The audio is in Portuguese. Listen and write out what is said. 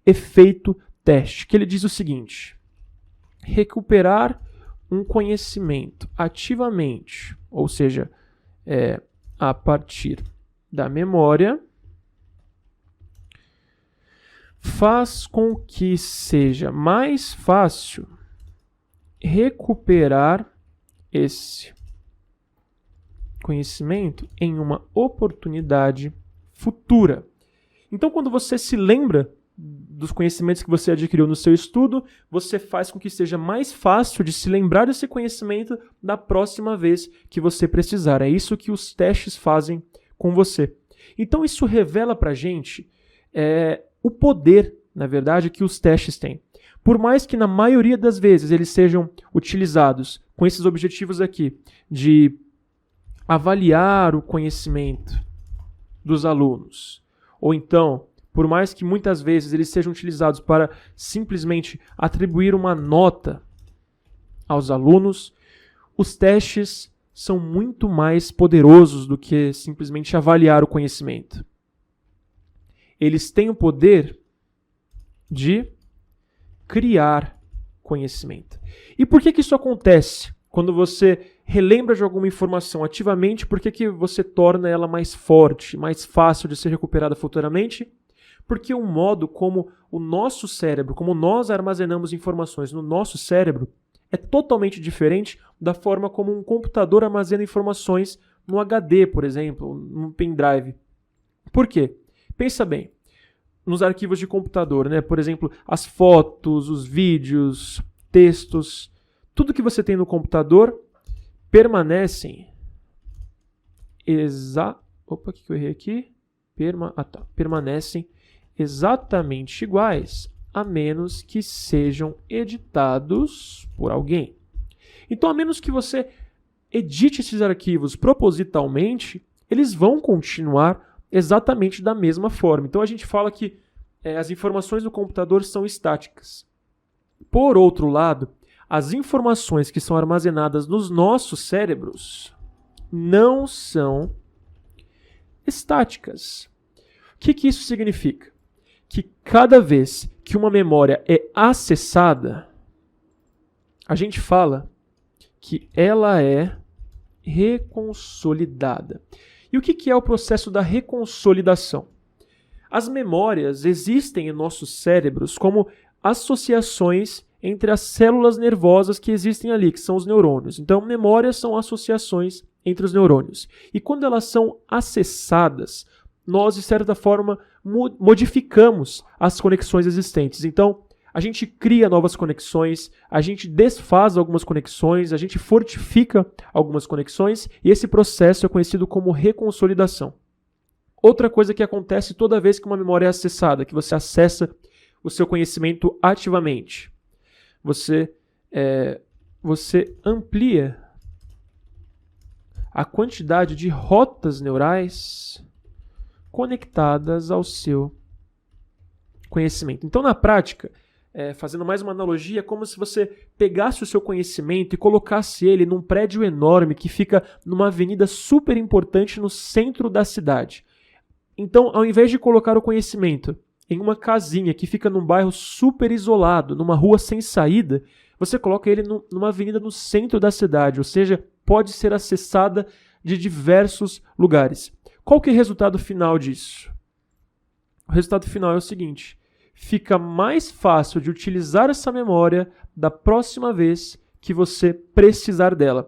efeito teste, que ele diz o seguinte: recuperar um conhecimento ativamente, ou seja, a partir da memória, faz com que seja mais fácil recuperar esse conhecimento em uma oportunidade futura. Então, quando você se lembra dos conhecimentos que você adquiriu no seu estudo, você faz com que seja mais fácil de se lembrar desse conhecimento da próxima vez que você precisar. É isso que os testes fazem com você. Então, isso revela para a gente o poder, na verdade, que os testes têm. Por mais que na maioria das vezes eles sejam utilizados com esses objetivos aqui, de avaliar o conhecimento dos alunos, ou então, por mais que muitas vezes eles sejam utilizados para simplesmente atribuir uma nota aos alunos, os testes são muito mais poderosos do que simplesmente avaliar o conhecimento. Eles têm o poder de criar conhecimento. E por que isso acontece? Quando você relembra de alguma informação ativamente, por que você torna ela mais forte, mais fácil de ser recuperada futuramente? Porque o modo como o nosso cérebro, como nós armazenamos informações no nosso cérebro, é totalmente diferente da forma como um computador armazena informações no HD, por exemplo, no pendrive. Por quê? Pensa bem. Nos arquivos de computador, né? Por exemplo, as fotos, os vídeos, textos, tudo que você tem no computador permanecem permanecem exatamente iguais, a menos que sejam editados por alguém. Então, a menos que você edite esses arquivos propositalmente, eles vão continuar exatamente da mesma forma. Então a gente fala que as informações do computador são estáticas. Por outro lado, as informações que são armazenadas nos nossos cérebros não são estáticas. O que isso significa? Que cada vez que uma memória é acessada, a gente fala que ela é reconsolidada. E o que é o processo da reconsolidação? As memórias existem em nossos cérebros como associações entre as células nervosas que existem ali, que são os neurônios. Então, memórias são associações entre os neurônios. E quando elas são acessadas, nós, de certa forma, modificamos as conexões existentes. Então, a gente cria novas conexões, a gente desfaz algumas conexões, a gente fortifica algumas conexões, e esse processo é conhecido como reconsolidação. Outra coisa que acontece toda vez que uma memória é acessada, que você acessa o seu conhecimento ativamente, você amplia a quantidade de rotas neurais conectadas ao seu conhecimento. Então, na prática, fazendo mais uma analogia, é como se você pegasse o seu conhecimento e colocasse ele num prédio enorme que fica numa avenida super importante no centro da cidade. Então, ao invés de colocar o conhecimento em uma casinha que fica num bairro super isolado, numa rua sem saída, você coloca ele numa avenida no centro da cidade, ou seja, pode ser acessada de diversos lugares. Qual que é o resultado final disso? O resultado final é o seguinte: fica mais fácil de utilizar essa memória da próxima vez que você precisar dela.